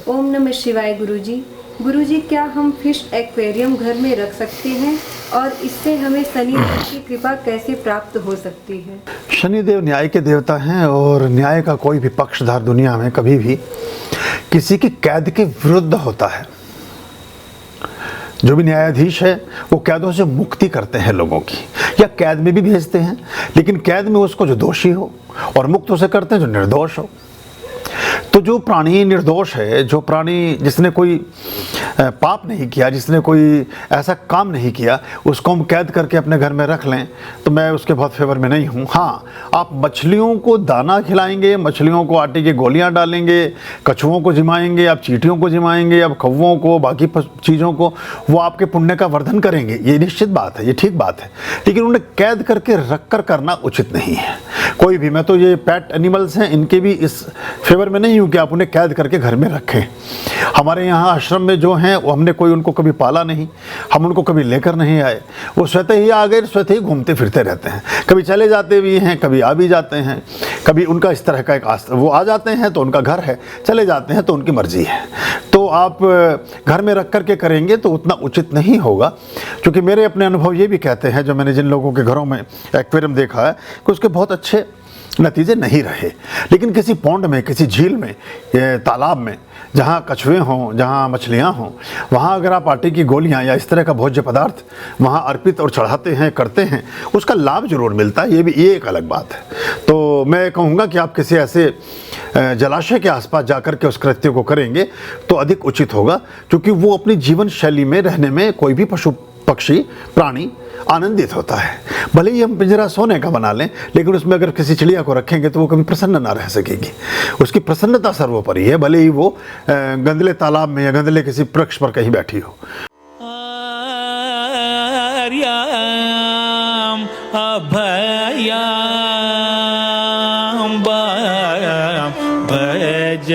ओम नमः शिवाय गुरुजी। गुरुजी, क्या हम फिश एक्वेरियम घर में रख सकते हैं और इससे हमें शनिदेव की कृपा कैसे प्राप्त हो सकती है? शनिदेव न्याय के देवता हैं और न्याय का कोई भी पक्षधार दुनिया में कभी भी किसी की कैद के विरुद्ध होता है। जो भी न्यायाधीश है वो कैदों से मुक्ति करते हैं लोगों की, या कैद में भी भेजते हैं, लेकिन कैद में उसको जो दोषी हो, और मुक्त उसे करते हैं जो निर्दोष हो। तो जो प्राणी निर्दोष है, जो प्राणी जिसने कोई पाप नहीं किया, जिसने कोई ऐसा काम नहीं किया, उसको हम कैद करके अपने घर में रख लें तो मैं उसके बहुत फेवर में नहीं हूँ। हाँ, आप मछलियों को दाना खिलाएंगे, मछलियों को आटे की गोलियां डालेंगे, कछुओं को जिमाएंगे, आप चींटियों को जिमाएंगे, आप कौवों को, बाकी चीज़ों को, वो आपके पुण्य का वर्धन करेंगे, ये निश्चित बात है, ये ठीक बात है। लेकिन उन्हें कैद करके रख कर करना उचित नहीं है। कोई भी, मैं तो ये पेट एनिमल्स हैं, इनके भी इस फेवर में नहीं हूँ कि आप उन्हें कैद करके घर में रखें। हमारे यहाँ आश्रम में जो हैं वो हमने कोई उनको कभी पाला नहीं, हम उनको कभी लेकर नहीं आए, वो स्वतः ही आ गए, स्वतः ही घूमते फिरते रहते हैं। कभी चले जाते भी हैं, कभी आ भी जाते हैं, कभी उनका इस तरह का एक वो आ जाते हैं तो उनका घर है, चले जाते हैं तो उनकी मर्जी है। तो आप घर में रख करके करेंगे तो उतना उचित नहीं होगा, क्योंकि मेरे अपने अनुभव ये भी कहते हैं, जो मैंने जिन लोगों के घरों में एक्वेरियम देखा है, कि उसके बहुत अच्छे नतीजे नहीं रहे। लेकिन किसी पौंड में, किसी झील में, तालाब में, जहाँ कछुए हों, जहाँ मछलियाँ हों, वहाँ अगर आप आटे की गोलियाँ या इस तरह का भोज्य पदार्थ वहाँ अर्पित और चढ़ाते हैं, करते हैं, उसका लाभ जरूर मिलता है। ये एक अलग बात है। तो मैं कहूँगा कि आप किसी ऐसे जलाशय के आसपास जाकर के उस कृत्य को करेंगे तो अधिक उचित होगा, क्योंकि वो अपनी जीवन शैली में रहने में कोई भी पशु पक्षी प्राणी आनंदित होता है। भले ही हम पिंजरा सोने का बना लें, लेकिन उसमें अगर किसी चिड़िया को रखेंगे तो वो कभी प्रसन्न ना रह सकेगी। उसकी प्रसन्नता सर्वोपरि है, भले ही वो गंदले तालाब में या गंदले किसी वृक्ष पर कहीं बैठी हो। भज